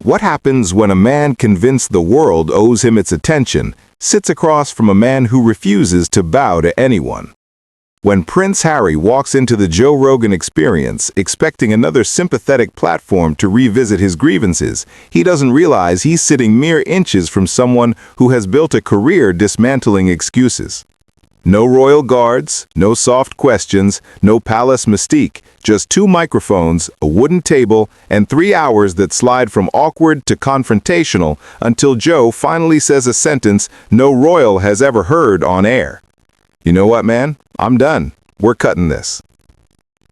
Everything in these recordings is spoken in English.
What happens when a man convinced the world owes him its attention sits across from a man who refuses to bow to anyone? When Prince Harry walks into the Joe Rogan Experience expecting another sympathetic platform to revisit his grievances, he doesn't realize he's sitting mere inches from someone who has built a career dismantling excuses. No royal guards, no soft questions, no palace mystique, just 2 microphones, a wooden table, and 3 hours that slide from awkward to confrontational until Joe finally says a sentence no royal has ever heard on air. You know what, man? I'm done. We're cutting this.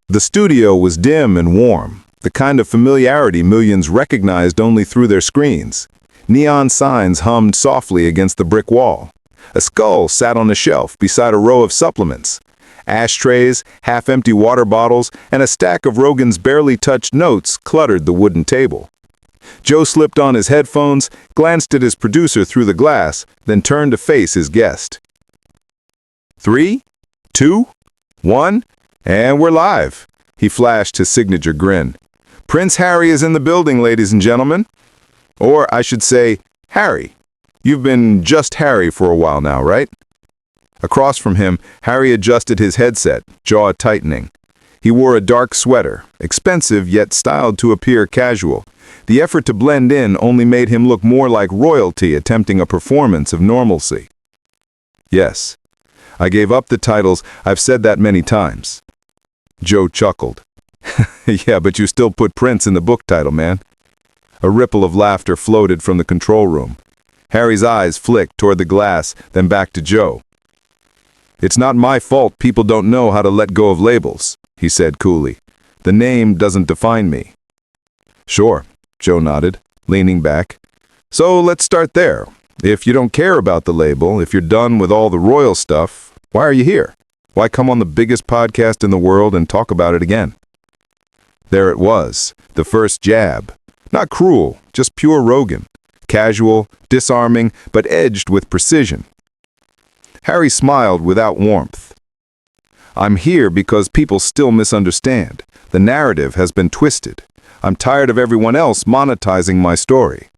The studio was dim and warm, the kind of familiarity millions recognized only through their screens. Neon signs hummed softly against the brick wall. A skull sat on a shelf beside a row of supplements. Ashtrays, half-empty water bottles, and a stack of Rogan's barely touched notes cluttered the wooden table. Joe slipped on his headphones, glanced at his producer through the glass, then turned to face his guest. 3, 2, 1, and we're live. He flashed his signature grin. Prince Harry is in the building, ladies and gentlemen. Or I should say, Harry. You've been just Harry for a while now, right? Across from him, Harry adjusted his headset, jaw tightening. He wore a dark sweater, expensive yet styled to appear casual. The effort to blend in only made him look more like royalty attempting a performance of normalcy. Yes. I gave up the titles. I've said that many times. Joe chuckled. Yeah, but you still put Prince in the book title, man. A ripple of laughter floated from the control room. Harry's eyes flicked toward the glass, then back to Joe. It's not my fault people don't know how to let go of labels, he said coolly. The name doesn't define me. Sure, Joe nodded, leaning back. So let's start there. If you don't care about the label, if you're done with all the royal stuff, why are you here? Why come on the biggest podcast in the world and talk about it again? There it was, the first jab. Not cruel, just pure Rogan. Casual, disarming, but edged with precision. Harry smiled without warmth. I'm here because people still misunderstand. The narrative has been twisted. I'm tired of everyone else monetizing my story.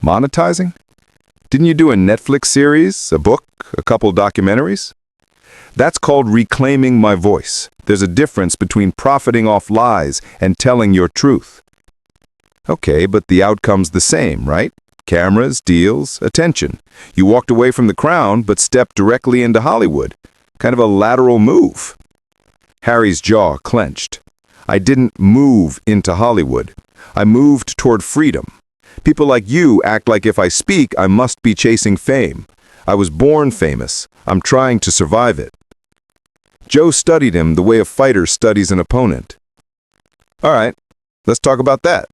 Monetizing? Didn't you do a Netflix series, a book, a couple documentaries? That's called reclaiming my voice. There's a difference between profiting off lies and telling your truth. Okay, but the outcome's the same, right? Cameras, deals, attention. You walked away from the crown, but stepped directly into Hollywood. Kind of a lateral move. Harry's jaw clenched. I didn't move into Hollywood. I moved toward freedom. People like you act like if I speak, I must be chasing fame. I was born famous. I'm trying to survive it. Joe studied him the way a fighter studies an opponent. All right, let's talk about that.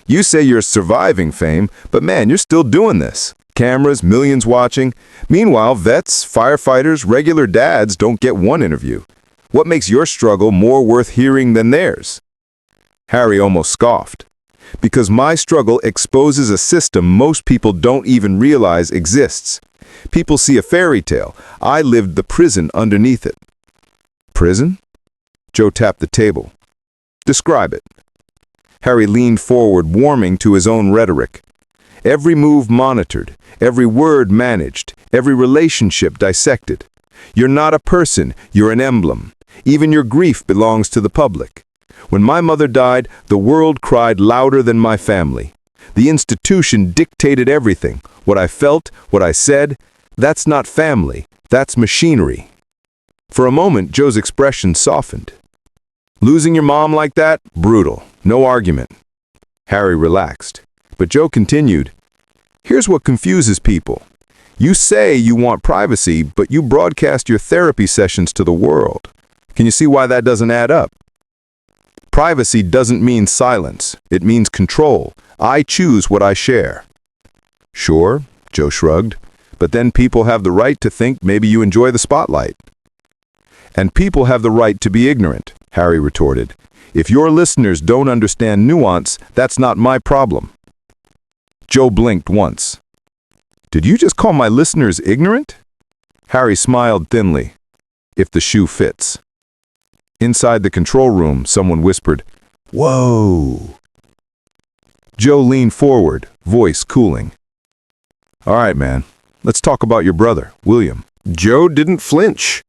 You say you're surviving fame, but man, you're still doing this. Cameras, millions watching. Meanwhile, vets, firefighters, regular dads don't get one interview. What makes your struggle more worth hearing than theirs? Harry almost scoffed. Because my struggle exposes a system most people don't even realize exists. People see a fairy tale. I lived the prison underneath it. Prison? Joe tapped the table. Describe it. Harry leaned forward, warming to his own rhetoric. Every move monitored, every word managed, every relationship dissected. You're not a person, you're an emblem. Even your grief belongs to the public. When my mother died, the world cried louder than my family. The institution dictated everything. What I felt, what I said, that's not family, that's machinery. For a moment, Joe's expression softened. Losing your mom like that? Brutal. No argument. Harry relaxed. But Joe continued. Here's what confuses people. You say you want privacy, but you broadcast your therapy sessions to the world. Can you see why that doesn't add up? Privacy doesn't mean silence. It means control. I choose what I share. Sure, Joe shrugged. But then people have the right to think maybe you enjoy the spotlight. And people have the right to be ignorant, Harry retorted. If your listeners don't understand nuance, that's not my problem. Joe blinked once. Did you just call my listeners ignorant? Harry smiled thinly. If the shoe fits. Inside the control room, someone whispered, Whoa! Joe leaned forward, voice cooling. All right, man. Let's talk about your brother, William. Joe didn't flinch.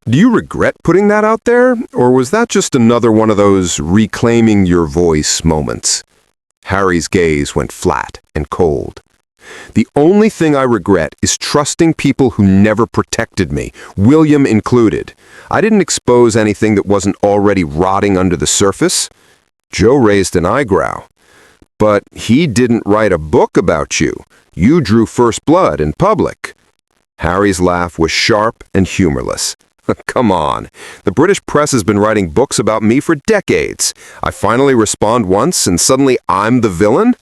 Do you regret putting that out there, or was that just another one of those reclaiming your voice moments? Harry's gaze went flat and cold. The only thing I regret is trusting people who never protected me, William included. I didn't expose anything that wasn't already rotting under the surface. Joe raised an eyebrow. But he didn't write a book about you. You drew first blood in public. Harry's laugh was sharp and humorless. Come on. The British press has been writing books about me for decades. I finally respond once and suddenly I'm the villain?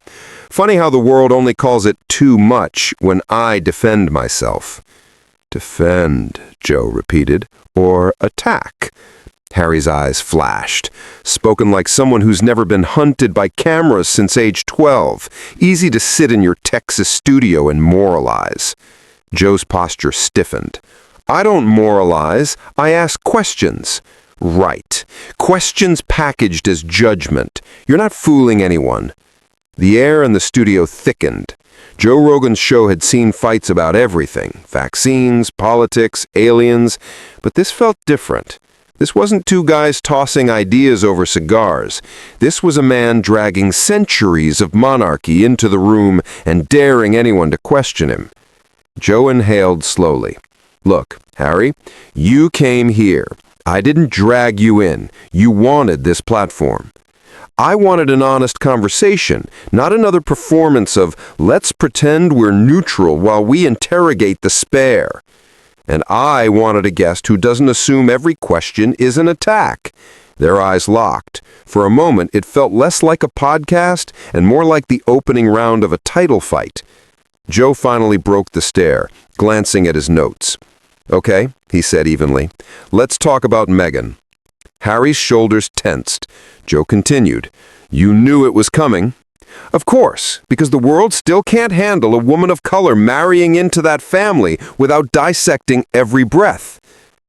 Funny how the world only calls it too much when I defend myself. Defend, Joe repeated, or attack. Harry's eyes flashed. Spoken like someone who's never been hunted by cameras since age 12. Easy to sit in your Texas studio and moralize. Joe's posture stiffened. I don't moralize, I ask questions. Right. Questions packaged as judgment. You're not fooling anyone. The air in the studio thickened. Joe Rogan's show had seen fights about everything. Vaccines, politics, aliens. But this felt different. This wasn't two guys tossing ideas over cigars. This was a man dragging centuries of monarchy into the room and daring anyone to question him. Joe inhaled slowly. Look, Harry, you came here. I didn't drag you in. You wanted this platform. I wanted an honest conversation, not another performance of let's pretend we're neutral while we interrogate the spare. And I wanted a guest who doesn't assume every question is an attack. Their eyes locked. For a moment, it felt less like a podcast and more like the opening round of a title fight. Joe finally broke the stare, glancing at his notes. Okay, he said evenly. Let's talk about Meghan. Harry's shoulders tensed. Joe continued. You knew it was coming. Of course, because the world still can't handle a woman of color marrying into that family without dissecting every breath.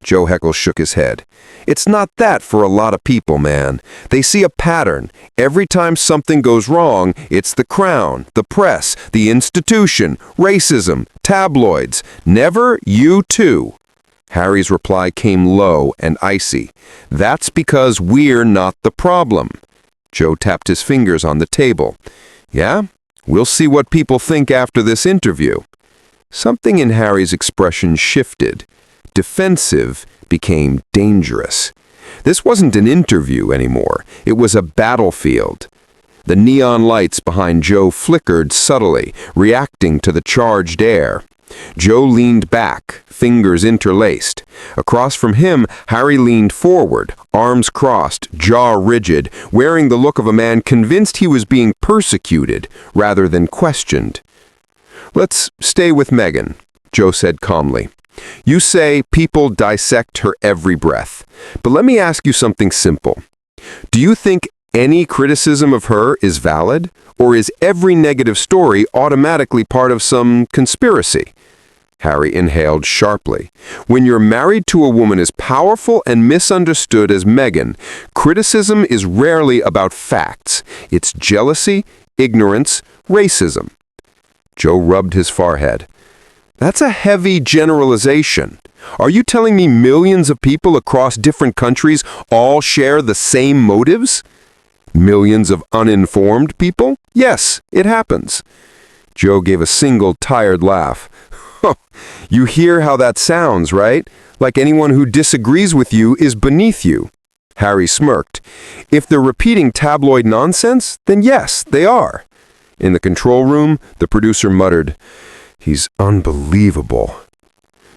Joe Heckle shook his head. It's not that for a lot of people, man. They see a pattern. Every time something goes wrong, it's the crown, the press, the institution, racism, tabloids. Never you too. Harry's reply came low and icy. That's because we're not the problem. Joe tapped his fingers on the table. Yeah? We'll see what people think after this interview. Something in Harry's expression shifted. Defensive became dangerous. This wasn't an interview anymore. It was a battlefield. The neon lights behind Joe flickered subtly, reacting to the charged air. Joe leaned back, fingers interlaced. Across from him, Harry leaned forward, arms crossed, jaw rigid, wearing the look of a man convinced he was being persecuted rather than questioned. Let's stay with Meghan, Joe said calmly. You say people dissect her every breath. But let me ask you something simple. Do you think any criticism of her is valid? Or is every negative story automatically part of some conspiracy? Harry inhaled sharply. When you're married to a woman as powerful and misunderstood as Meghan, criticism is rarely about facts. It's jealousy, ignorance, racism. Joe rubbed his forehead. That's a heavy generalization. Are you telling me millions of people across different countries all share the same motives? Millions of uninformed people? Yes, it happens. Joe gave a single tired laugh. You hear how that sounds, right? Like anyone who disagrees with you is beneath you. Harry smirked. If they're repeating tabloid nonsense, then yes, they are. In the control room, the producer muttered, He's unbelievable.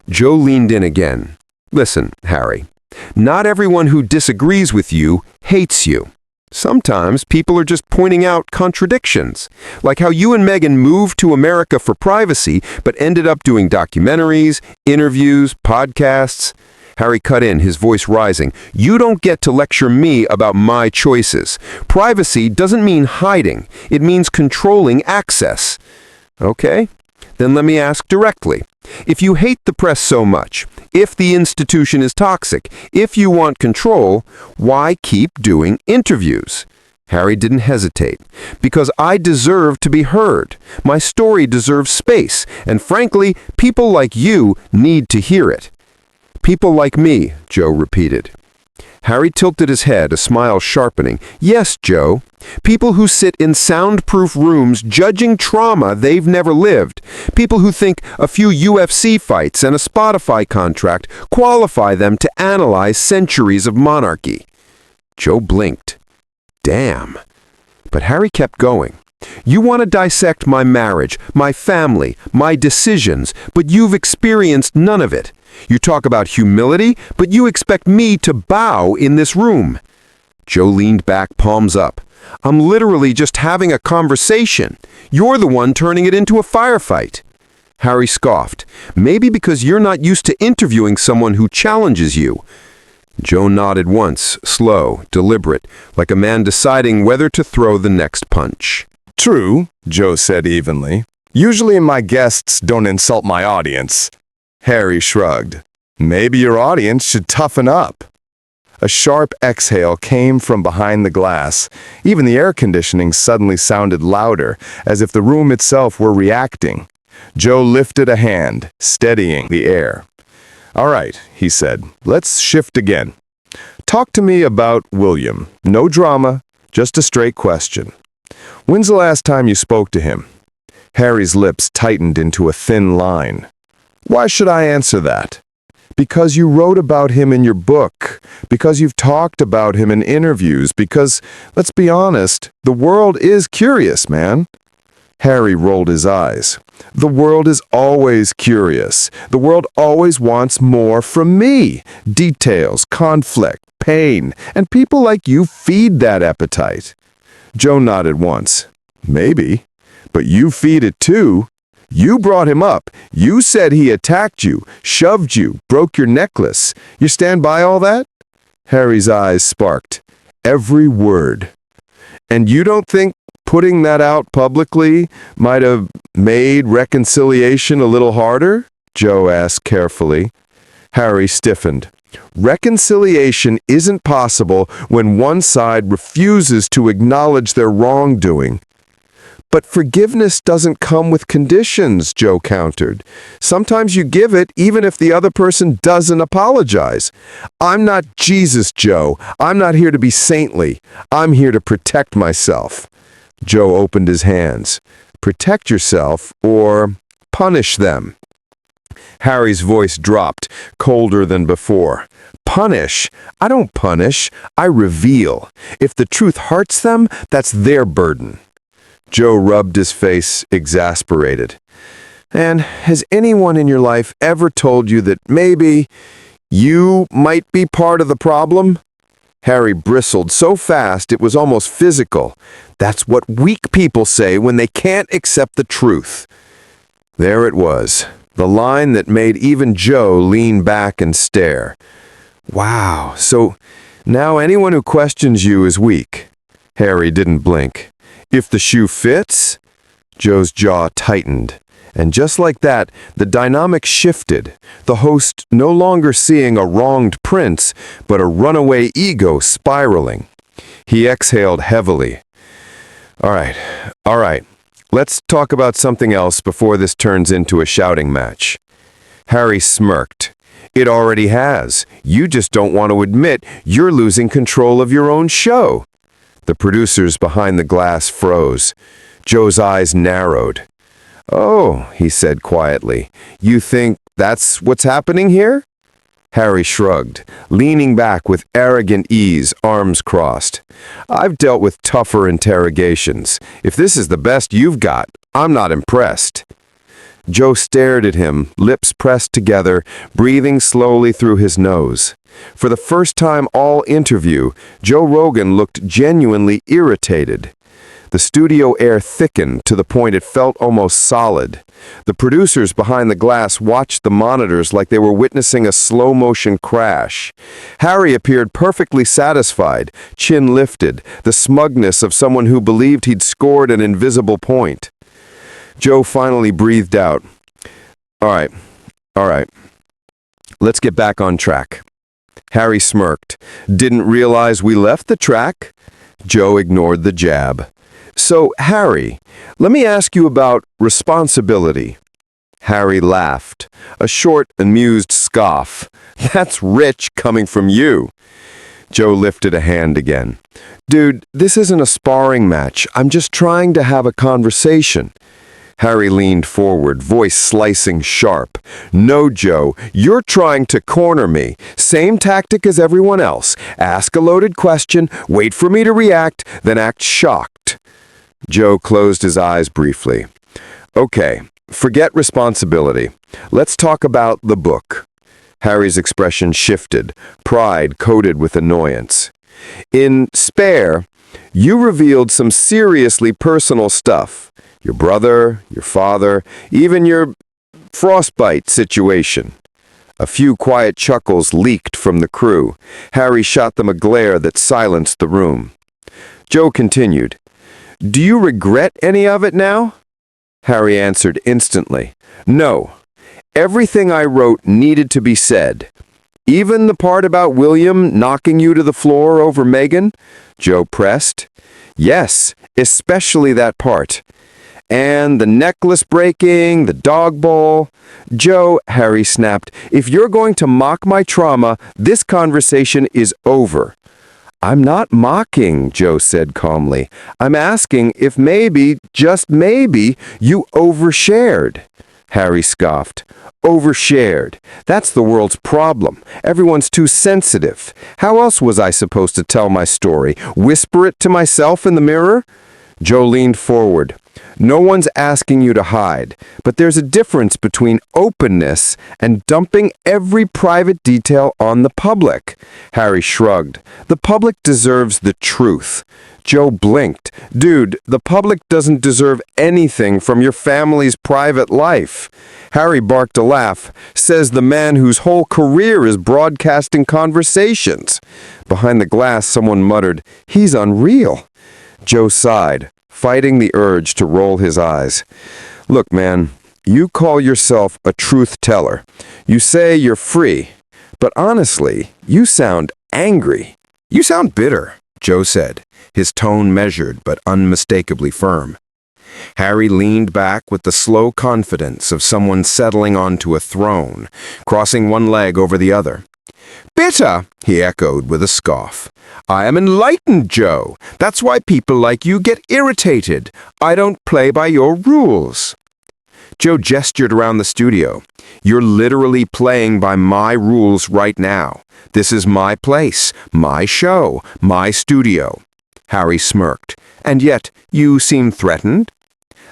Joe leaned in again. Listen, Harry, not everyone who disagrees with you hates you. Sometimes people are just pointing out contradictions, like how you and Meghan moved to America for privacy, but ended up doing documentaries, interviews, podcasts. Harry cut in, his voice rising. You don't get to lecture me about my choices. Privacy doesn't mean hiding. It means controlling access. Okay? Then let me ask directly. If you hate the press so much, if the institution is toxic, if you want control, why keep doing interviews? Harry didn't hesitate. Because I deserve to be heard. My story deserves space, and frankly, people like you need to hear it. People like me, Joe repeated. Harry tilted his head, a smile sharpening. Yes, Joe. People who sit in soundproof rooms judging trauma they've never lived. People who think a few UFC fights and a Spotify contract qualify them to analyze centuries of monarchy. Joe blinked. Damn. But Harry kept going. You want to dissect my marriage, my family, my decisions, but you've experienced none of it. You talk about humility, but you expect me to bow in this room. Joe leaned back, palms up. I'm literally just having a conversation. You're the one turning it into a firefight. Harry scoffed. Maybe because you're not used to interviewing someone who challenges you. Joe nodded once, slow, deliberate, like a man deciding whether to throw the next punch. True, Joe said evenly. Usually my guests don't insult my audience. Harry shrugged. Maybe your audience should toughen up. A sharp exhale came from behind the glass. Even the air conditioning suddenly sounded louder, as if the room itself were reacting. Joe lifted a hand, steadying the air. All right, he said, let's shift again. Talk to me about William. No drama, just a straight question. When's the last time you spoke to him? Harry's lips tightened into a thin line. Why should I answer that? Because you wrote about him in your book, because you've talked about him in interviews, because, let's be honest, the world is curious, man. Harry rolled his eyes. The world is always curious. The world always wants more from me. Details, conflict, pain, and people like you feed that appetite. Joe nodded once. Maybe. But you feed it too. You brought him up. You said he attacked you, shoved you, broke your necklace. You stand by all that? Harry's eyes sparked. Every word. And you don't think putting that out publicly might have made reconciliation a little harder? Joe asked carefully. Harry stiffened. Reconciliation isn't possible when one side refuses to acknowledge their wrongdoing. But forgiveness doesn't come with conditions, Joe countered. Sometimes you give it even if the other person doesn't apologize. I'm not Jesus, Joe. I'm not here to be saintly. I'm here to protect myself. Joe opened his hands. Protect yourself or punish them. Harry's voice dropped, colder than before. Punish? I don't punish. I reveal. If the truth hurts them, that's their burden. Joe rubbed his face, exasperated. And has anyone in your life ever told you that maybe you might be part of the problem? Harry bristled so fast it was almost physical. That's what weak people say when they can't accept the truth. There it was, the line that made even Joe lean back and stare. Wow, so now anyone who questions you is weak. Harry didn't blink. If the shoe fits? Joe's jaw tightened. And just like that, the dynamic shifted, the host no longer seeing a wronged prince, but a runaway ego spiraling. He exhaled heavily. All right, let's talk about something else before this turns into a shouting match. Harry smirked. It already has. You just don't want to admit you're losing control of your own show. The producers behind the glass froze. Joe's eyes narrowed. Oh, he said quietly, you think that's what's happening here? Harry shrugged, leaning back with arrogant ease, arms crossed. I've dealt with tougher interrogations. If this is the best you've got, I'm not impressed. Joe stared at him, lips pressed together, breathing slowly through his nose. For the first time all interview, Joe Rogan looked genuinely irritated. The studio air thickened to the point it felt almost solid. The producers behind the glass watched the monitors like they were witnessing a slow-motion crash. Harry appeared perfectly satisfied, chin lifted, the smugness of someone who believed he'd scored an invisible point. Joe finally breathed out. All right. Let's get back on track. Harry smirked. Didn't realize we left the track? Joe ignored the jab. So, Harry, let me ask you about responsibility. Harry laughed, a short, amused scoff. That's rich coming from you. Joe lifted a hand again. Dude, this isn't a sparring match. I'm just trying to have a conversation. Harry leaned forward, voice slicing sharp. No, Joe, you're trying to corner me. Same tactic as everyone else. Ask a loaded question, wait for me to react, then act shocked. Joe closed his eyes briefly. Okay, forget responsibility. Let's talk about the book. Harry's expression shifted, pride coated with annoyance. In Spare, you revealed some seriously personal stuff. Your brother, your father, even your frostbite situation. A few quiet chuckles leaked from the crew. Harry shot them a glare that silenced the room. Joe continued, Do you regret any of it now? Harry answered instantly, No. Everything I wrote needed to be said. Even the part about William knocking you to the floor over Megan? Joe pressed. Yes, especially that part. And the necklace breaking, the dog bowl. Joe, Harry snapped, if you're going to mock my trauma, this conversation is over. I'm not mocking, Joe said calmly. I'm asking if maybe, just maybe, you overshared. Harry scoffed. Overshared. That's the world's problem. Everyone's too sensitive. How else was I supposed to tell my story? Whisper it to myself in the mirror? Joe leaned forward. No one's asking you to hide, but there's a difference between openness and dumping every private detail on the public. Harry shrugged. The public deserves the truth. Joe blinked. Dude, the public doesn't deserve anything from your family's private life. Harry barked a laugh. Says the man whose whole career is broadcasting conversations. Behind the glass, someone muttered, He's unreal. Joe sighed, fighting the urge to roll his eyes. Look, man, you call yourself a truth teller. You say you're free, but honestly, you sound angry. You sound bitter, Joe said, his tone measured but unmistakably firm. Harry leaned back with the slow confidence of someone settling onto a throne, crossing one leg over the other. Bitter, he echoed with a scoff. I am enlightened, Joe. That's why people like you get irritated. I don't play by your rules. Joe gestured around the studio. You're literally playing by my rules right now. This is my place, my show, my studio. Harry smirked. And yet, you seem threatened?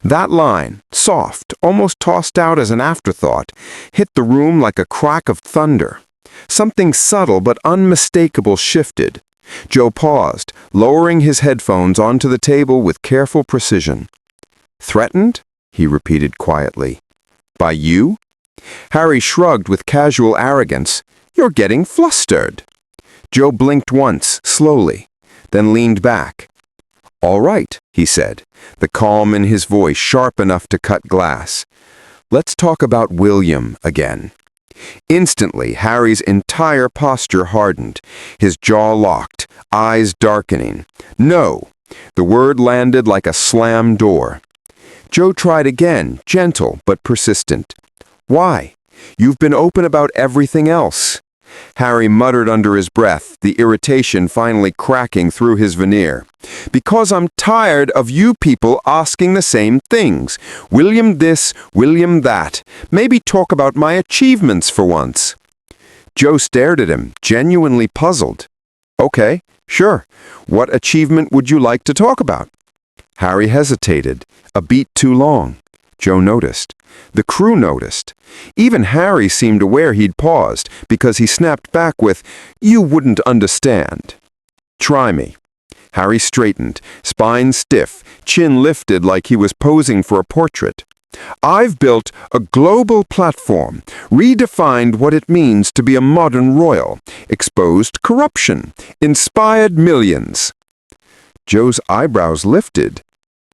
That line, soft, almost tossed out as an afterthought, hit the room like a crack of thunder. Something subtle but unmistakable shifted. Joe paused, lowering his headphones onto the table with careful precision. Threatened? He repeated quietly. By you? Harry shrugged with casual arrogance. You're getting flustered. Joe blinked once, slowly, then leaned back. All right, he said, the calm in his voice sharp enough to cut glass. Let's talk about William again. Instantly, Harry's entire posture hardened, his jaw locked, eyes darkening. No! The word landed like a slammed door. Joe tried again, gentle but persistent. Why? You've been open about everything else. Harry muttered under his breath, the irritation finally cracking through his veneer. Because I'm tired of you people asking the same things. William this, William that. Maybe talk about my achievements for once. Joe stared at him, genuinely puzzled. Okay, sure. What achievement would you like to talk about? Harry hesitated, a beat too long. Joe noticed. The crew noticed. Even Harry seemed aware he'd paused, because he snapped back with, You wouldn't understand. Try me. Harry straightened, spine stiff, chin lifted like he was posing for a portrait. I've built a global platform, redefined what it means to be a modern royal, exposed corruption, inspired millions. Joe's eyebrows lifted.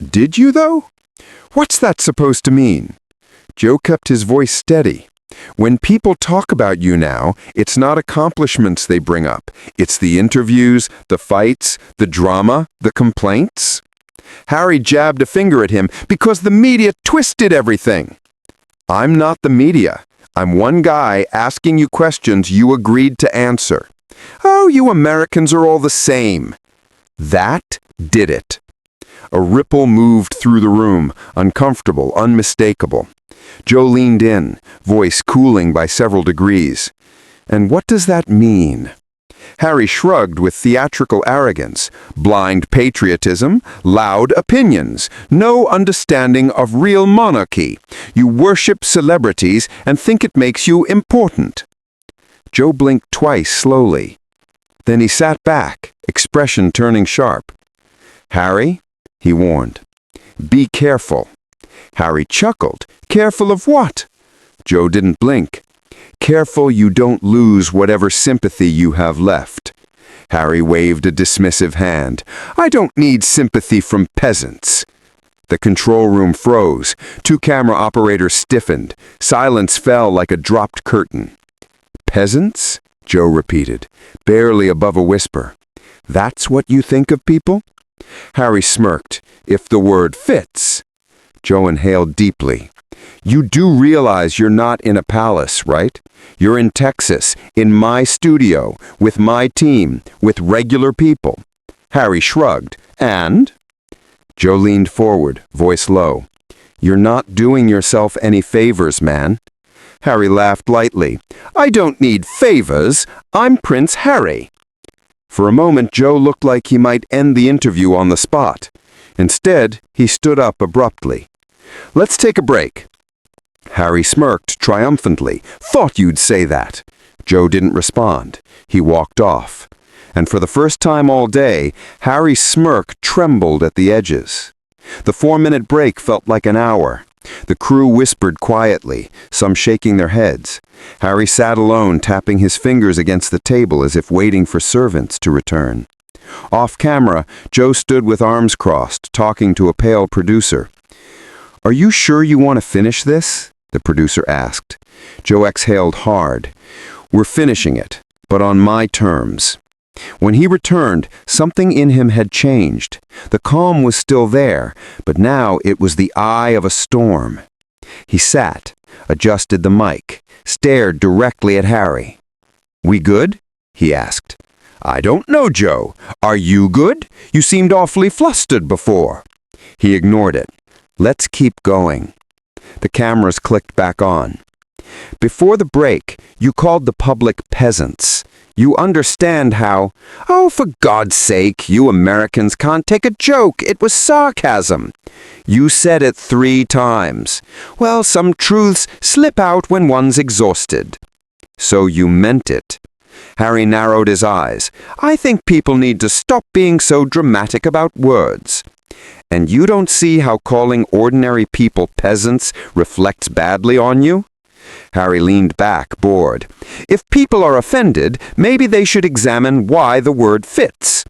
Did you, though? What's that supposed to mean? Joe kept his voice steady. When people talk about you now, it's not accomplishments they bring up. It's the interviews, the fights, the drama, the complaints. Harry jabbed a finger at him because the media twisted everything. I'm not the media. I'm one guy asking you questions you agreed to answer. Oh, you Americans are all the same. That did it. A ripple moved through the room, uncomfortable, unmistakable. Joe leaned in, voice cooling by several degrees. And what does that mean? Harry shrugged with theatrical arrogance. Blind patriotism, loud opinions, no understanding of real monarchy. You worship celebrities and think it makes you important. Joe blinked twice slowly. Then he sat back, expression turning sharp. Harry, he warned, be careful. Harry chuckled. Careful of what? Joe didn't blink. Careful you don't lose whatever sympathy you have left. Harry waved a dismissive hand. I don't need sympathy from peasants. The control room froze. Two camera operators stiffened. Silence fell like a dropped curtain. Peasants? Joe repeated, barely above a whisper. That's what you think of people? Harry smirked. If the word fits. Joe inhaled deeply. You do realize you're not in a palace, right? You're in Texas, in my studio, with my team, with regular people. Harry shrugged. And? Joe leaned forward, voice low. You're not doing yourself any favors, man. Harry laughed lightly. I don't need favors. I'm Prince Harry. For a moment, Joe looked like he might end the interview on the spot. Instead, he stood up abruptly. Let's take a break. Harry smirked triumphantly. Thought you'd say that. Joe didn't respond. He walked off. And for the first time all day, Harry's smirk trembled at the edges. The 4-minute break felt like an hour. The crew whispered quietly, some shaking their heads. Harry sat alone, tapping his fingers against the table as if waiting for servants to return. Off camera, Joe stood with arms crossed, talking to a pale producer. Are you sure you want to finish this? The producer asked. Joe exhaled hard. We're finishing it, but on my terms. When he returned, something in him had changed. The calm was still there, but now it was the eye of a storm. He sat, adjusted the mic, stared directly at Harry. We good? He asked. I don't know, Joe. Are you good? You seemed awfully flustered before. He ignored it. Let's keep going. The cameras clicked back on. Before the break, you called the public peasants. You understand how... Oh, for God's sake, you Americans can't take a joke. It was sarcasm. You said it 3 times. Well, some truths slip out when one's exhausted. So you meant it. Harry narrowed his eyes. I think people need to stop being so dramatic about words. And you don't see how calling ordinary people peasants reflects badly on you? Harry leaned back, bored. If people are offended, maybe they should examine why the word fits.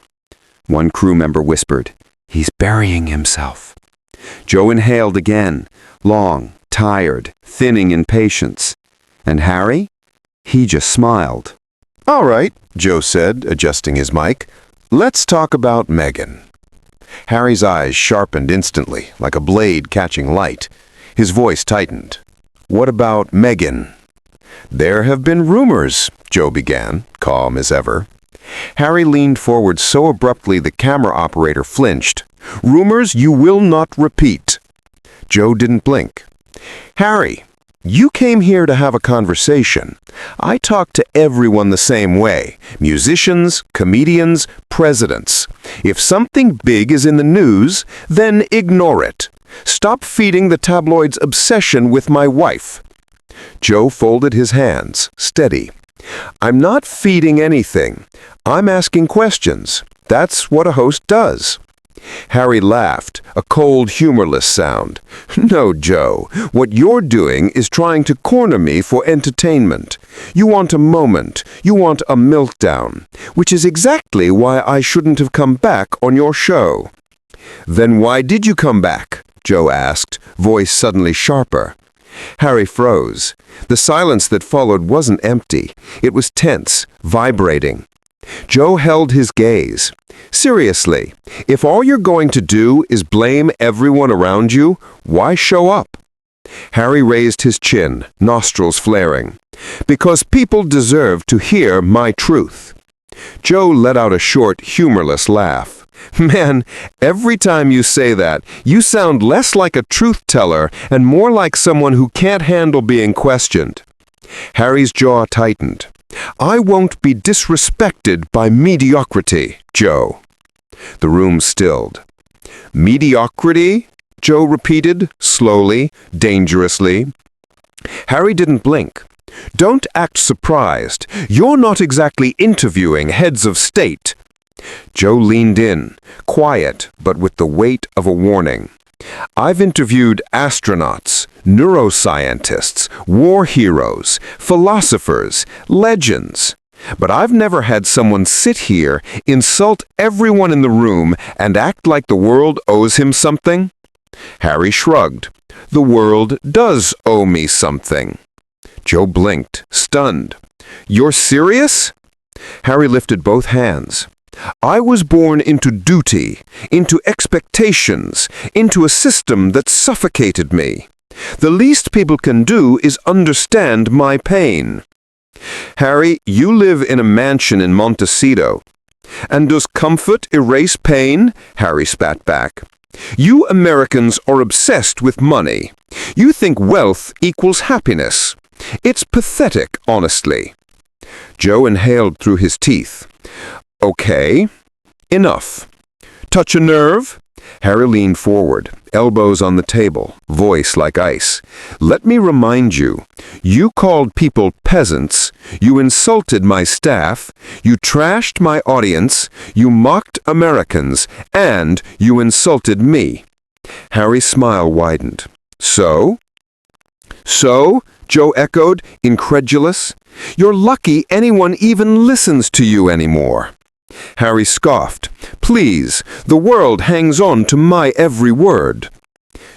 One crew member whispered, He's burying himself. Joe inhaled again, long, tired, thinning in patience. And Harry? He just smiled. All right, Joe said, adjusting his mic. Let's talk about Megan. Harry's eyes sharpened instantly, like a blade catching light. His voice tightened. What about Megan? There have been rumors, Joe began, calm as ever. Harry leaned forward so abruptly the camera operator flinched. Rumors you will not repeat. Joe didn't blink. Harry, you came here to have a conversation. I talk to everyone the same way. Musicians, comedians, presidents. If something big is in the news, then ignore it. Stop feeding the tabloids' obsession with my wife. Joe folded his hands, steady. I'm not feeding anything. I'm asking questions. That's what a host does. Harry laughed, a cold, humorless sound. No, Joe, what you're doing is trying to corner me for entertainment. You want a moment. You want a meltdown, which is exactly why I shouldn't have come back on your show. Then why did you come back? Joe asked, voice suddenly sharper. Harry froze. The silence that followed wasn't empty. It was tense, vibrating. Joe held his gaze. Seriously, if all you're going to do is blame everyone around you, why show up? Harry raised his chin, nostrils flaring. Because people deserve to hear my truth. Joe let out a short, humorless laugh. Man, every time you say that, you sound less like a truth-teller and more like someone who can't handle being questioned. Harry's jaw tightened. I won't be disrespected by mediocrity, Joe. The room stilled. Mediocrity? Joe repeated, slowly, dangerously. Harry didn't blink. Don't act surprised. You're not exactly interviewing heads of state. Joe leaned in, quiet, but with the weight of a warning. I've interviewed astronauts, neuroscientists, war heroes, philosophers, legends. But I've never had someone sit here, insult everyone in the room, and act like the world owes him something. Harry shrugged. The world does owe me something. Joe blinked, stunned. You're serious? Harry lifted both hands. I was born into duty, into expectations, into a system that suffocated me. The least people can do is understand my pain. Harry, you live in a mansion in Montecito. And does comfort erase pain? Harry spat back. You Americans are obsessed with money. You think wealth equals happiness. It's pathetic, honestly. Joe inhaled through his teeth. Okay, enough. Touch a nerve? Harry leaned forward, elbows on the table, voice like ice. Let me remind you, you called people peasants, you insulted my staff, you trashed my audience, you mocked Americans, and you insulted me. Harry's smile widened. So? So? Joe echoed, incredulous. You're lucky anyone even listens to you anymore. Harry scoffed. Please, the world hangs on to my every word.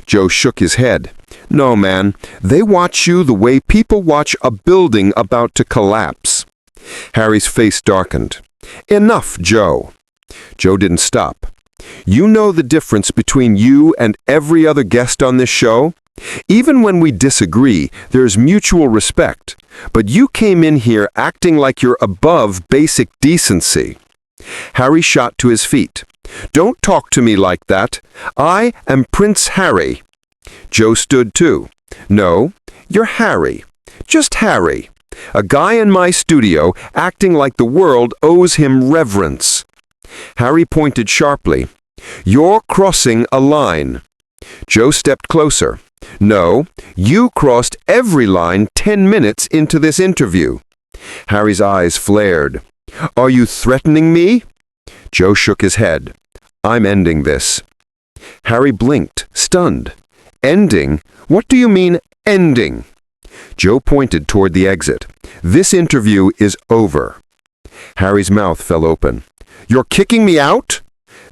Joe shook his head. No, man, they watch you the way people watch a building about to collapse. Harry's face darkened. Enough, Joe. Joe didn't stop. You know the difference between you and every other guest on this show? Even when we disagree, there's mutual respect. But you came in here acting like you're above basic decency. Harry shot to his feet. Don't talk to me like that. I am Prince Harry. Joe stood too. No, you're Harry. Just Harry. A guy in my studio acting like the world owes him reverence. Harry pointed sharply. You're crossing a line. Joe stepped closer. No, you crossed every line 10 minutes into this interview. Harry's eyes flared. Are you threatening me? Joe shook his head. I'm ending this. Harry blinked, stunned. Ending? What do you mean, ending? Joe pointed toward the exit. This interview is over. Harry's mouth fell open. You're kicking me out?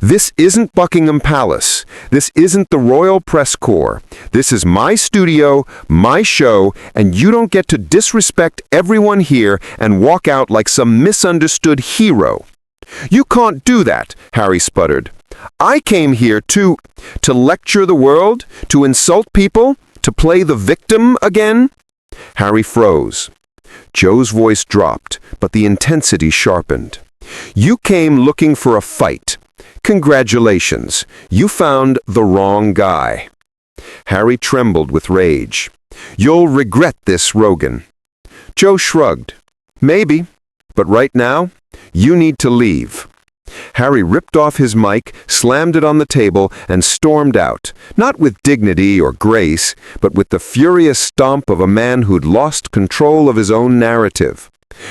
This isn't Buckingham Palace. This isn't the Royal Press Corps. This is my studio, my show, and you don't get to disrespect everyone here and walk out like some misunderstood hero. You can't do that, Harry sputtered. I came here to lecture the world, to insult people, to play the victim again. Harry froze. Joe's voice dropped, but the intensity sharpened. You came looking for a fight. Congratulations, you found the wrong guy. Harry trembled with rage. You'll regret this, Rogan. Joe shrugged. Maybe, but right now, you need to leave. Harry ripped off his mic, slammed it on the table, and stormed out, not with dignity or grace, but with the furious stomp of a man who'd lost control of his own narrative.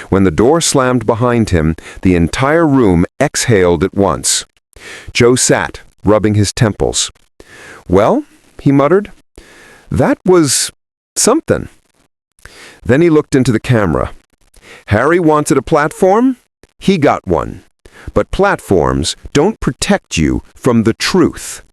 When the door slammed behind him, the entire room exhaled at once. Joe sat, rubbing his temples. Well, he muttered, that was something. Then he looked into the camera. Harry wanted a platform? He got one. But platforms don't protect you from the truth.